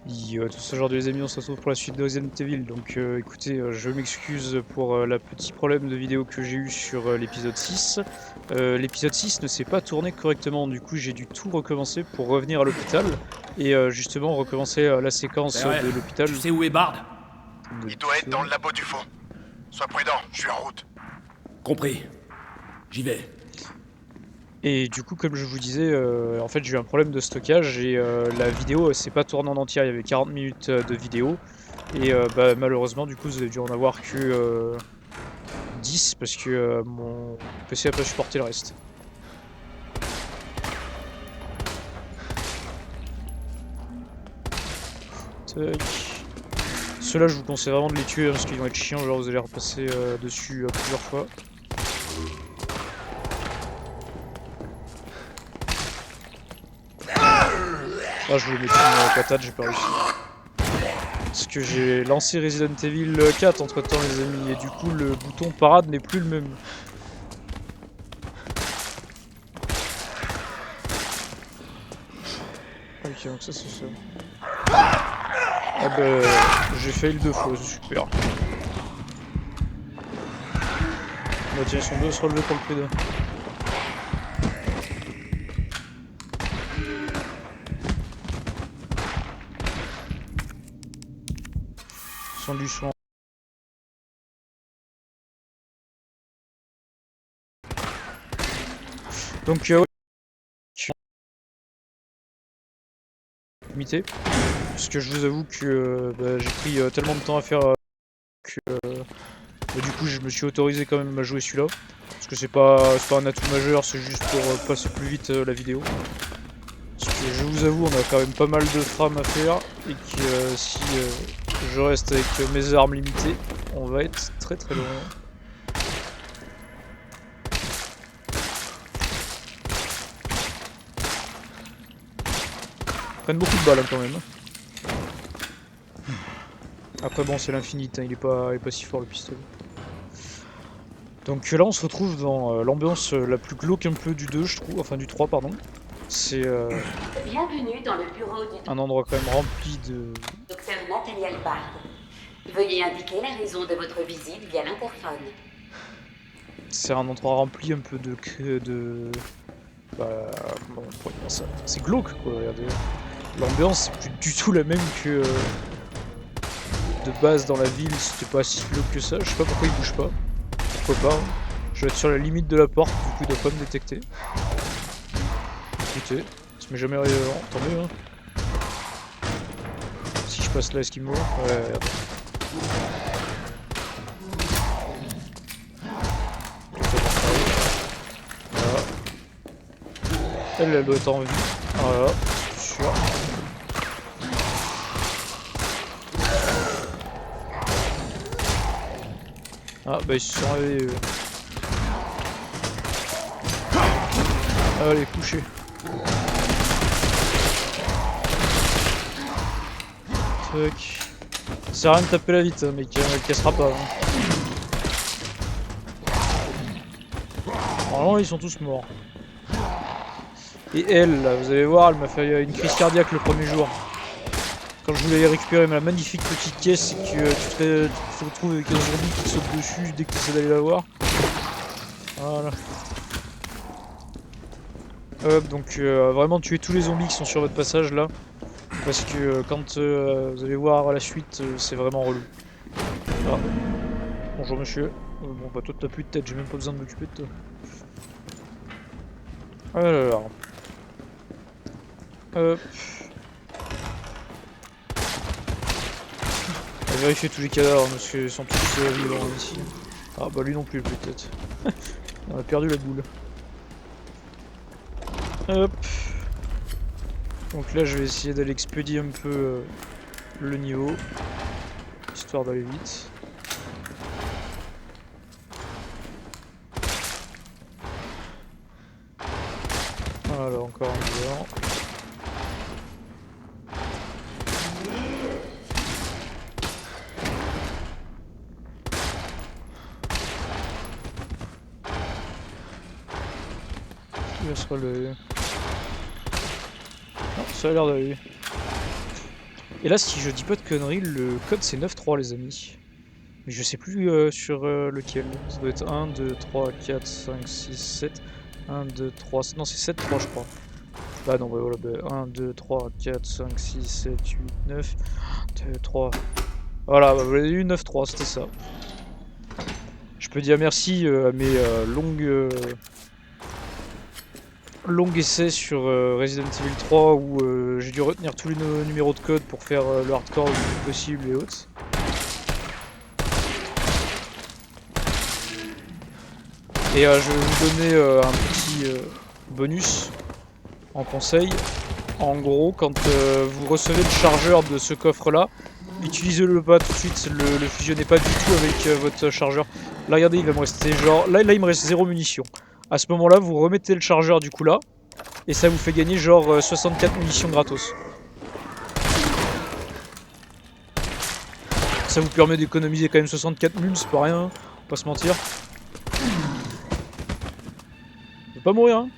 Tout ce genre de les amis, on se retrouve pour la suite de Resident Evil. Donc écoutez, je m'excuse pour la petit problème de vidéo que j'ai eu sur l'épisode 6. L'épisode 6 ne s'est pas tourné correctement, du coup j'ai dû tout recommencer pour revenir à l'hôpital et justement recommencer la séquence Perel, de l'hôpital. tu sais où est Bard? Il doit être dans le labo du fond. Sois prudent, je suis en route. Compris. J'y vais. Et du coup, comme je vous disais, en fait, j'ai eu un problème de stockage et la vidéo s'est pas tournée en entière. Il y avait 40 minutes de vidéo et bah, malheureusement, du coup, vous avez dû en avoir que 10 parce que mon PC a pas supporté le reste. Tac. Ceux-là, je vous conseille vraiment de les tuer hein, parce qu'ils vont être chiants. Genre, vous allez repasser dessus plusieurs fois. Ah, je voulais mettre une patate, j'ai pas réussi. Parce que j'ai lancé Resident Evil 4 entre temps, les amis, et du coup, le bouton parade n'est plus le même. Ok, donc ça, c'est ça. Ah bah, j'ai fail 2 fois, c'est super. Bah tiens, ils sont deux à se relever pour le prix d'un. Ils sont du soin. Donc, ouais, limité. Parce que je vous avoue que bah, j'ai pris tellement de temps à faire que bah, du coup, je me suis autorisé quand même à jouer celui-là. Parce que c'est pas un atout majeur, c'est juste pour passer plus vite la vidéo. Parce que je vous avoue, on a quand même pas mal de frames à faire. Et que si je reste avec mes armes limitées, on va être très très loin. Ils prennent beaucoup de balles hein, quand même. Après bon, c'est l'infinite, hein, il est pas si fort le pistolet. Donc là on se retrouve dans l'ambiance la plus glauque un peu du 2 je trouve, enfin du 3 pardon. C'est Bienvenue dans le bureau du un endroit quand même rempli de... docteur Nathaniel Bard. Veuillez indiquer la raison de votre visite via l'interphone. C'est un endroit rempli un peu de... Bah... Comment on pourrait dire ça? C'est glauque quoi, regardez. L'ambiance c'est plus du tout la même que... de base dans la ville, c'était pas si glauque que ça. Je sais pas pourquoi il bouge pas. Pourquoi pas hein. Je vais être sur la limite de la porte, du coup il doit pas me détecter. Écoutez, ça m'est jamais arrivé avant, tant mieux hein. Si je passe là, est-ce qu'il me voit? Ouais, regarde. Voilà. Elle doit être en vie. Voilà, c'est sûr. Ah bah ils se sont réveillés. Allez, couchez. Tac. Ça sert à rien de taper la vitre, mec, elle cassera pas. Hein. Normalement, ils sont tous morts. Et elle, là, vous allez voir, elle m'a fait une crise cardiaque le premier jour. Quand je voulais récupérer ma magnifique petite caisse et que tu te retrouves avec un zombie qui te saute dessus dès que tu essaies d'aller la voir. Voilà. Hop, donc vraiment tuer tous les zombies qui sont sur votre passage là. Parce que quand vous allez voir la suite, c'est vraiment relou. Ah. Bonjour monsieur. Bon bah toi t'as plus de tête, j'ai même pas besoin de m'occuper de toi. Alors. Hop. On va vérifier tous les cadavres parce qu'ils sont tous vivants ici. Ah bah lui non plus peut-être. On a perdu la boule. Hop. Donc là je vais essayer d'aller expédier un peu le niveau. Histoire d'aller vite. Voilà, encore un dehors. Qui va se relever? Non, ça a l'air d'aller. Et là, si je dis pas de conneries, le code c'est 9-3 les amis. Mais je sais plus sur lequel. Ça doit être 1, 2, 3, 4, 5, 6, 7. 1, 2, 3. Non, c'est 7, 3, je crois. Bah non, bah voilà. Bah, 1, 2, 3, 4, 5, 6, 7, 8, 9. 2, 3. Voilà, bah, vous avez eu 9, 3, c'était ça. Je peux dire merci à mes longues essais sur Resident Evil 3 où j'ai dû retenir tous les numéros de code pour faire le hardcore le plus possible et autres. Et je vais vous donner un petit bonus en conseil. En gros, quand vous recevez le chargeur de ce coffre-là, utilisez-le pas tout de suite, le fusionnez pas du tout avec votre chargeur. Là, regardez, il va me rester genre... Là, il me reste 0 munitions. À ce moment-là, vous remettez le chargeur du coup là, et ça vous fait gagner genre 64 munitions gratos. Ça vous permet d'économiser quand même 64 mules, c'est pas rien, faut pas se mentir. Faut pas mourir, hein.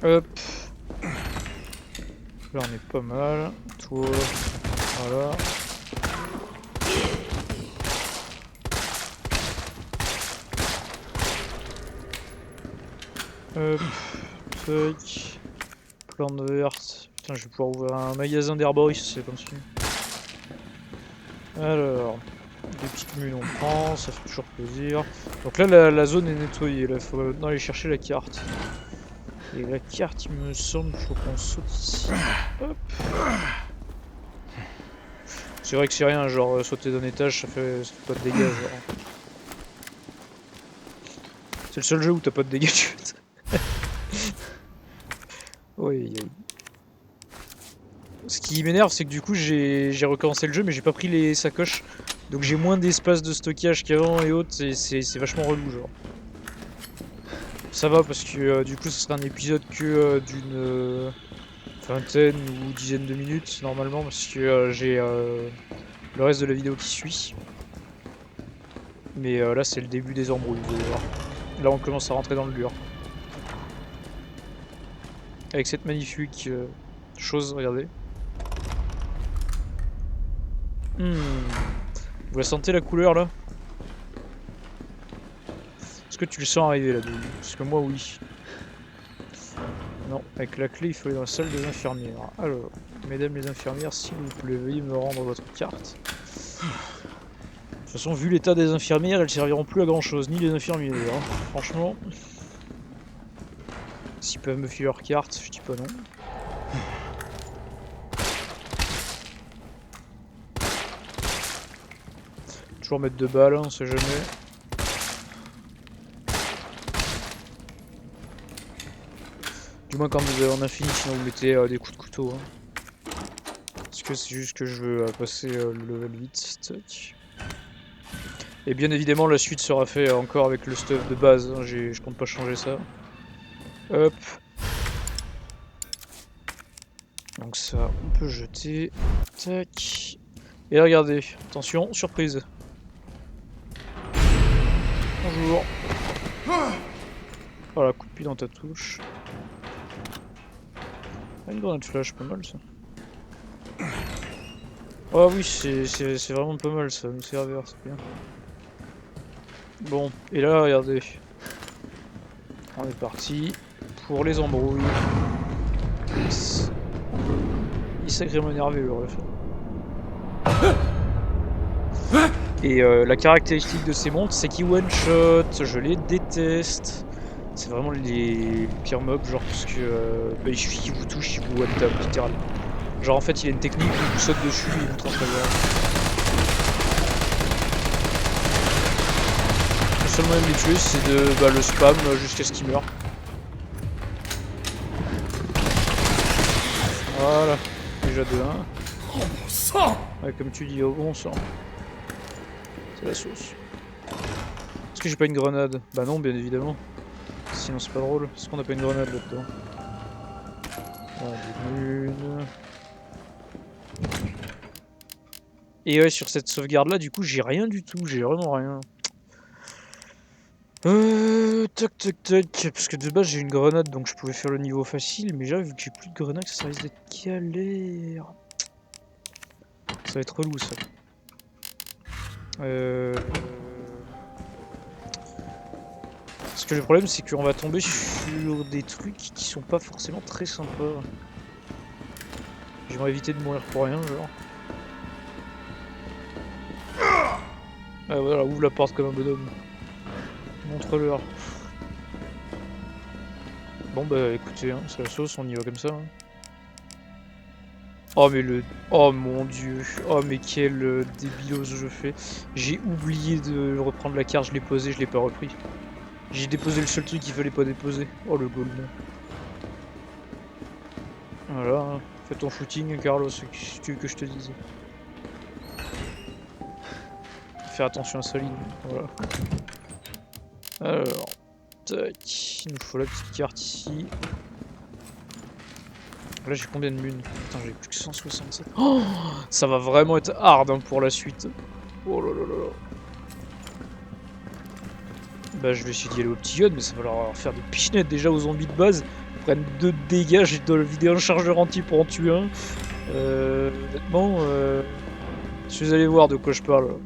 Hop. Là on est pas mal. Toi. Voilà. Hop. Tac. Plante verte. Putain, je vais pouvoir ouvrir un magasin d'herboristes, c'est comme ça. Alors. Des petites mules on prend, ça fait toujours plaisir. Donc là la zone est nettoyée, là il faut maintenant aller chercher la carte. Et la carte, il me semble qu'il faut qu'on saute ici. Hop. C'est vrai que c'est rien, genre sauter d'un étage, ça fait pas de dégâts. Genre. C'est le seul jeu où t'as pas de dégâts, tu vois. Oui. Ce qui m'énerve, c'est que du coup, j'ai recommencé le jeu, mais j'ai pas pris les sacoches. Donc j'ai moins d'espace de stockage qu'avant et autres, et c'est vachement relou, genre. Ça va parce que du coup, ce sera un épisode que d'une vingtaine ou dizaine de minutes normalement, parce que j'ai le reste de la vidéo qui suit. Mais là, c'est le début des embrouilles, vous allez voir. Là, on commence à rentrer dans le dur. Avec cette magnifique chose, regardez. Vous la sentez la couleur là? Est-ce que tu le sens arriver là? Parce que moi, oui. Non, avec la clé, il faut aller dans la salle des infirmières. Alors, mesdames les infirmières, s'il vous plaît, veuillez me rendre votre carte. De toute façon, vu l'état des infirmières, elles serviront plus à grand chose, ni les infirmiers d'ailleurs. Franchement, s'ils peuvent me filer leur carte, je dis pas non. Toujours mettre 2 balles, on sait jamais. Du moins quand vous en avez fini, sinon vous mettez des coups de couteau. Hein. Parce que c'est juste que je veux passer le level 8. Tac. Et bien évidemment la suite sera faite encore avec le stuff de base, hein. Je compte pas changer ça. Hop. Donc ça on peut jeter. Tac. Et regardez, attention, surprise. Bonjour. Voilà, coup de pied dans ta touche. Une grenade flash, pas mal ça. Ah oui, c'est vraiment pas mal ça, me servir, c'est bien. Bon, et là, regardez. On est parti pour les embrouilles. Il est sacrément énervé le ref. Et la caractéristique de ces montres, c'est qu'ils one-shot. Je les déteste. C'est vraiment les pires mobs, genre parce que bah, il suffit qu'il vous touche, il vous one-tap, littéralement. Genre en fait, il a une technique où il vous saute dessus et il vous transfère. Le seul moyen de les tuer, c'est de le spam jusqu'à ce qu'il meure. Voilà, déjà de 1. Oh mon sang! Ouais, comme tu dis, au bon sang. C'est la sauce. Est-ce que j'ai pas une grenade? Bah non, bien évidemment. Sinon c'est pas drôle. Est-ce qu'on a pas une grenade là-dedans? Une. Et ouais, sur cette sauvegarde là, du coup, j'ai rien du tout. J'ai vraiment rien. Tac tac tac, parce que de base j'ai une grenade donc je pouvais faire le niveau facile, mais là vu que j'ai plus de grenade ça risque d'être galère. Ça va être relou ça. Parce que le problème c'est qu'on va tomber sur des trucs qui sont pas forcément très sympas. J'aimerais éviter de mourir pour rien genre. Ah voilà, ouvre la porte comme un bonhomme. Montre-leur. Bon bah écoutez, hein, c'est la sauce, on y va comme ça. Hein. Oh mais le... Oh mon dieu. Oh mais quel débilose je fais. J'ai oublié de reprendre la carte, je l'ai posée, je l'ai pas repris. J'ai déposé le seul truc qu'il fallait pas déposer. Oh le golemon. Voilà, hein. Fais ton footing Carlos, si tu veux que je te dise. Faire attention à sa ligne, voilà. Alors, tac, il nous faut la petite carte ici. Là j'ai combien de munes? Putain j'ai plus que 167. Oh, ça va vraiment être hard hein, pour la suite. Oh là là là là. Bah je vais essayer d'y aller au petit gun, mais ça va leur faire des pichenettes déjà aux zombies de base. Ils prennent 2 de dégâts, j'ai dois vider un chargeur entier pour en tuer un. Honnêtement, je suis allé voir de quoi je parle.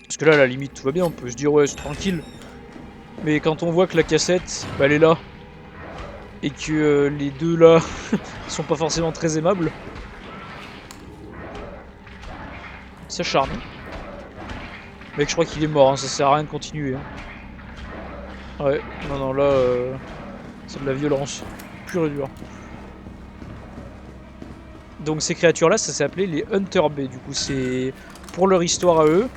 Parce que là à la limite tout va bien, on peut se dire ouais c'est tranquille. Mais quand on voit que la cassette, bah, elle est là, et que les deux là sont pas forcément très aimables, ça charme. Mec, je crois qu'il est mort, hein, ça sert à rien de continuer. Hein. Ouais, non, non, là, c'est de la violence, pure et dure. Donc ces créatures-là, ça s'est appelé les Hunter B. Du coup, c'est pour leur histoire à eux.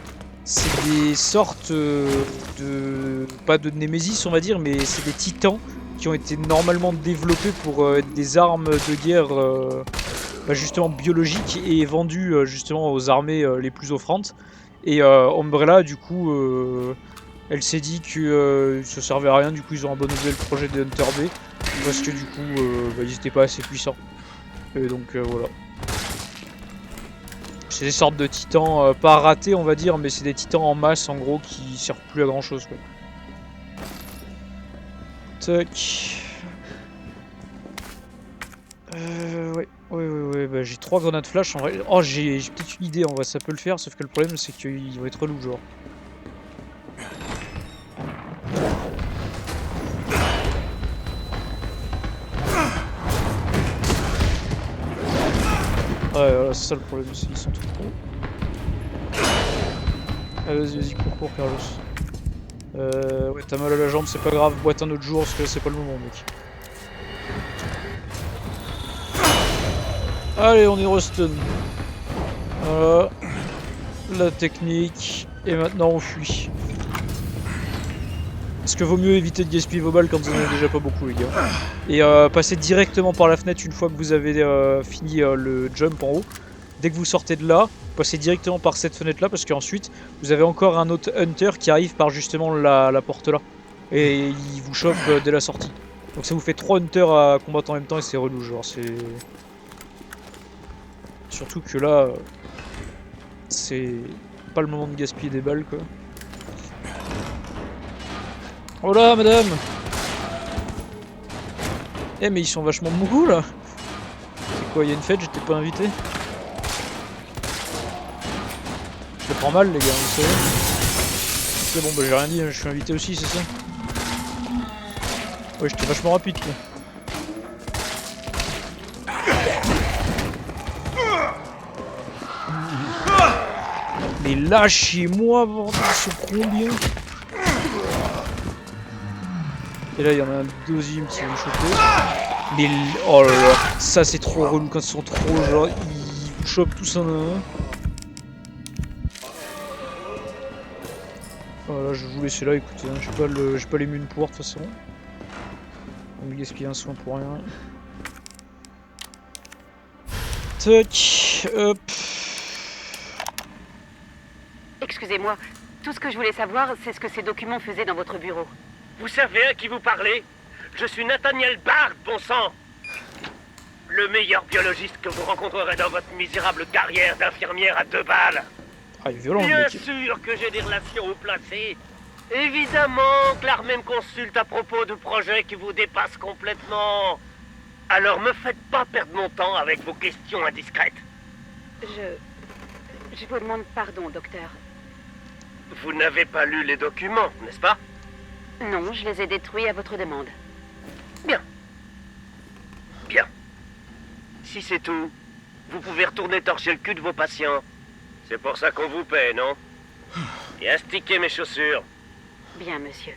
C'est des sortes de... pas de Némésis on va dire, mais c'est des titans qui ont été normalement développés pour être des armes de guerre bah justement biologiques et vendues justement aux armées les plus offrantes. Et Umbrella du coup elle s'est dit que ça servait à rien, du coup ils ont abandonné le projet des Hunter B parce que du coup bah, ils étaient pas assez puissants. Et donc voilà. C'est des sortes de titans, pas ratés on va dire, mais c'est des titans en masse en gros qui servent plus à grand chose quoi. Tac. Ouais, bah j'ai 3 grenades flash en vrai. Oh j'ai peut-être une idée en vrai, ça peut le faire, sauf que le problème c'est qu'il va être relou genre. Ouais, voilà, c'est ça le problème, ils sont trop cons. Allez, vas-y, cours, Carlos. Ouais, t'as mal à la jambe, c'est pas grave, boite un autre jour, parce que c'est pas le moment, mec. Allez, on est restun. Voilà. La technique. Et maintenant, on fuit. Parce que vaut mieux éviter de gaspiller vos balles quand vous en avez déjà pas beaucoup, les gars. Et passer directement par la fenêtre une fois que vous avez fini le jump en haut. Dès que vous sortez de là, passez directement par cette fenêtre là parce qu'ensuite vous avez encore un autre hunter qui arrive par justement la porte là. Et il vous chope dès la sortie. Donc ça vous fait 3 hunters à combattre en même temps et c'est relou genre c'est... Surtout que là, c'est pas le moment de gaspiller des balles quoi. Oh là madame! Eh mais ils sont vachement mourous là! C'est quoi, y'a une fête, j'étais pas invité? Je le prends mal les gars, vous savez. C'est bon bah j'ai rien dit, je suis invité aussi, c'est ça? Ouais j'étais vachement rapide quoi. Mais lâchez-moi bordel, ils sont combien? Et là il y en a un deuxième qui va me choper. Mais oh là là, ça c'est trop relou quand ils sont trop genre, ils vous chopent tous un à un. Voilà, je vais vous laisser là, écoutez, hein, j'ai pas les munes pour de toute façon. On me gaspiller un soin pour rien. Tac, hop. Excusez-moi, tout ce que je voulais savoir, c'est ce que ces documents faisaient dans votre bureau. Vous savez à qui vous parlez? Je suis Nathaniel Bard, bon sang! Le meilleur biologiste que vous rencontrerez dans votre misérable carrière d'infirmière à 2 balles. Ah, il est violent, le Bien mec. sûr que j'ai des relations haut placées. Évidemment que l'armée me consulte à propos de projets qui vous dépassent complètement. Alors me faites pas perdre mon temps avec vos questions indiscrètes. Je vous demande pardon, docteur. Vous n'avez pas lu les documents, n'est-ce pas? Non, je les ai détruits à votre demande. Bien. Bien. Si c'est tout, vous pouvez retourner torcher le cul de vos patients. C'est pour ça qu'on vous paie, non? Et astiquer mes chaussures. Bien, monsieur.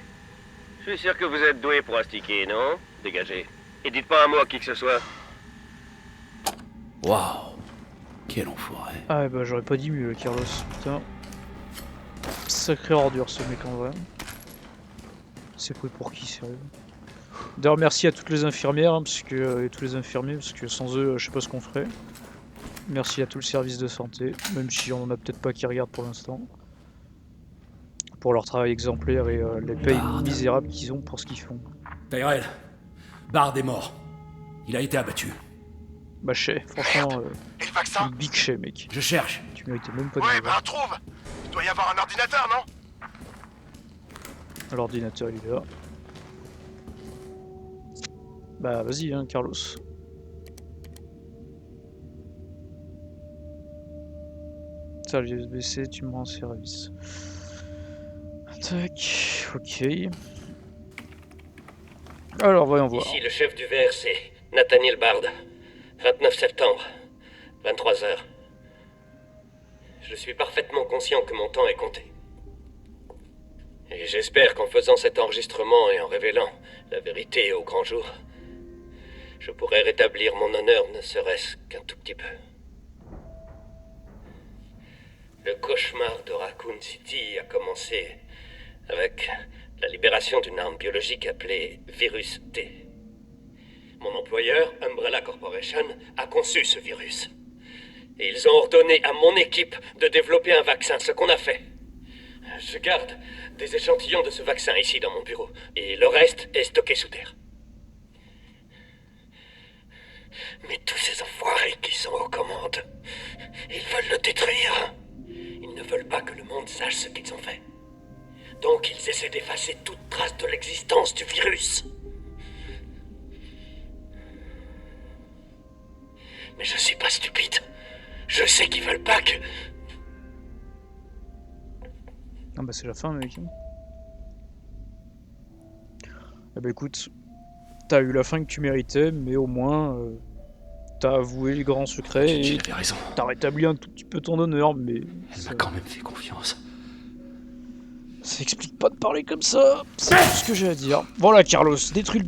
Je suis sûr que vous êtes doué pour astiquer, non? Dégagez. Et dites pas un mot à qui que ce soit. Waouh. Quel enfoiré. Ah bah j'aurais pas dit mieux, Carlos. Putain. Sacré ordure ce mec en vrai. C'est pris pour qui, sérieux? D'ailleurs merci à toutes les infirmières, hein, parce que, et tous les infirmiers, parce que sans eux, je sais pas ce qu'on ferait. Merci à tout le service de santé, même si on en a peut-être pas qui regardent pour l'instant. Pour leur travail exemplaire et les payes misérables qu'ils ont pour ce qu'ils font. Tyrell, Bard est mort. Il a été abattu. Bah chais, franchement, Et le vaccin? un big chais mec. Je cherche. Tu méritais même pas de Ouais, le voir. bah trouve. Il doit y avoir un ordinateur, non? L'ordinateur il est là. Bah vas-y hein Carlos. Ça le USB-C, tu me rends service. Tac, ok. Alors voyons voir. Ici le chef du VRC, Nathaniel Bard. 29 septembre, 23h. Je suis parfaitement conscient que mon temps est compté. Et j'espère qu'en faisant cet enregistrement et en révélant la vérité au grand jour, je pourrai rétablir mon honneur ne serait-ce qu'un tout petit peu. Le cauchemar de Raccoon City a commencé avec la libération d'une arme biologique appelée Virus T. Mon employeur, Umbrella Corporation, a conçu ce virus. Et ils ont ordonné à mon équipe de développer un vaccin, ce qu'on a fait. Je garde des échantillons de ce vaccin ici dans mon bureau, et le reste est stocké sous terre. Mais tous ces enfoirés qui sont aux commandes, ils veulent le détruire. Ils ne veulent pas que le monde sache ce qu'ils ont fait. Donc ils essaient d'effacer toute trace de l'existence du virus. Mais je suis pas stupide. Je sais qu'ils veulent pas que... Ah bah c'est la fin mec. Ah bah écoute, t'as eu la fin que tu méritais, mais au moins t'as avoué les grands secrets et Jill avait raison. t'as rétabli un tout petit peu ton honneur, mais Elle m'a quand même fait confiance. ça explique pas de parler comme ça, c'est tout ce que j'ai à dire. Voilà Carlos, détruis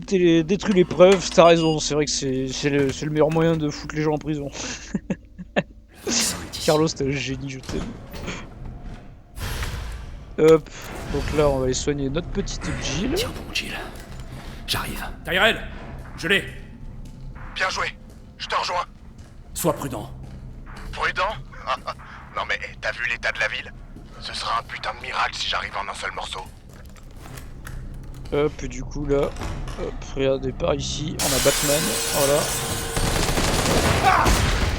les preuves, t'as raison, c'est vrai que c'est le meilleur moyen de foutre les gens en prison. Le vaccin est ici. Carlos, t'es un génie, je t'aime. Hop, donc là on va aller soigner notre petite Jill. Tiens bon, Jill. J'arrive. Tyrell, je l'ai. Bien joué. Je te rejoins. Sois prudent. Prudent? Non mais t'as vu l'état de la ville? Ce sera un putain de miracle si j'arrive en un seul morceau. Hop, du coup là, hop, regardez par ici, on a Batman, voilà.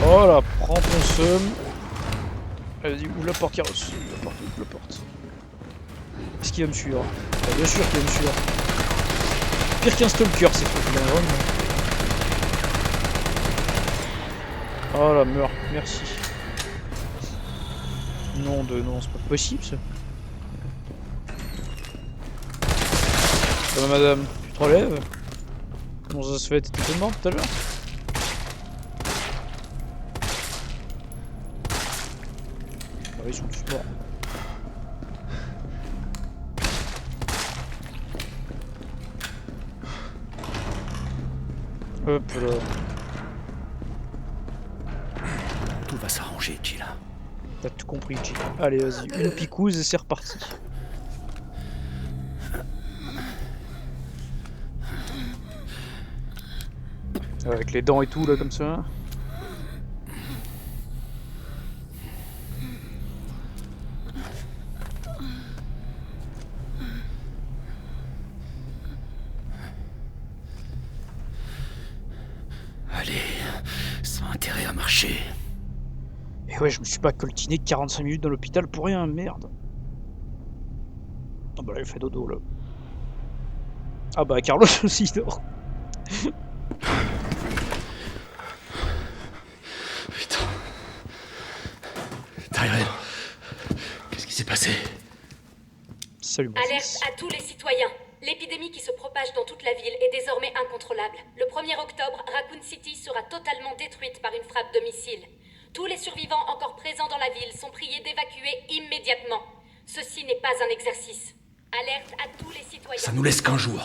Voilà, prends ton seum. Vas-y, ouvre la porte Carlos, ouvre la porte. Est-ce qu'il va me suivre? Bah, bien sûr qu'il va me suivre. Pire qu'un stalker, c'est trucs là, vraiment. Oh là, meurs, merci. Non, c'est pas possible ça. Ça va madame, tu te relèves? Comment ça se fait? T'étais morte tout à l'heure? Ah oui, ils sont tous morts. Hop là. Tout va s'arranger, Jill. T'as tout compris, Jill. Allez, vas-y, une picouse et c'est reparti. Avec les dents et tout, là, comme ça. Allez, sans intérêt à marcher. Et Et ouais, je me suis pas coltiné 45 minutes dans l'hôpital pour rien, merde. Ah bah là, il fait dodo là. Ah bah Carlos aussi il dort. Putain. Tyrell, qu'est-ce qui s'est passé? Salut mon Alerte fils. à tous les citoyens. L'épidémie qui se propage dans toute la ville est désormais incontrôlable. Le 1er octobre, Raccoon City sera totalement détruite par une frappe de missile. Tous les survivants encore présents dans la ville sont priés d'évacuer immédiatement. Ceci n'est pas un exercice. Alerte à tous les citoyens. Ça nous laisse qu'un jour.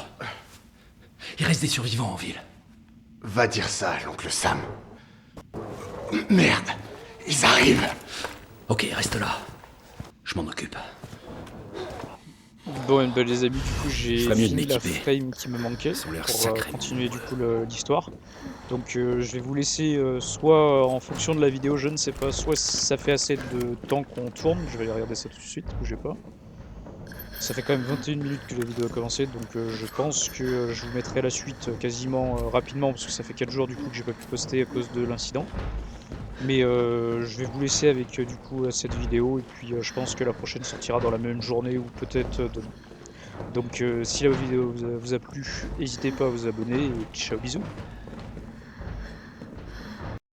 Il reste des survivants en ville. Va dire ça à l'oncle Sam. Merde, ils arrivent. Ok, reste là. Je m'en occupe. Bon bah, les amis, du coup j'ai Je ferais mieux de fini la m'équiper. frame qui me manquait Ils ont l'air pour sacrément continuer du nombreux. coup l'histoire. Donc je vais vous laisser soit en fonction de la vidéo, je ne sais pas, soit ça fait assez de temps qu'on tourne, je vais aller regarder ça tout de suite, bougez pas. Ça fait quand même 21 minutes que la vidéo a commencé, donc je pense que je vous mettrai la suite quasiment rapidement, parce que ça fait 4 jours du coup que j'ai pas pu poster à cause de l'incident. Mais je vais vous laisser avec du coup cette vidéo, et puis je pense que la prochaine sortira dans la même journée, ou peut-être demain. Donc si la vidéo vous a plu, n'hésitez pas à vous abonner, et ciao bisous.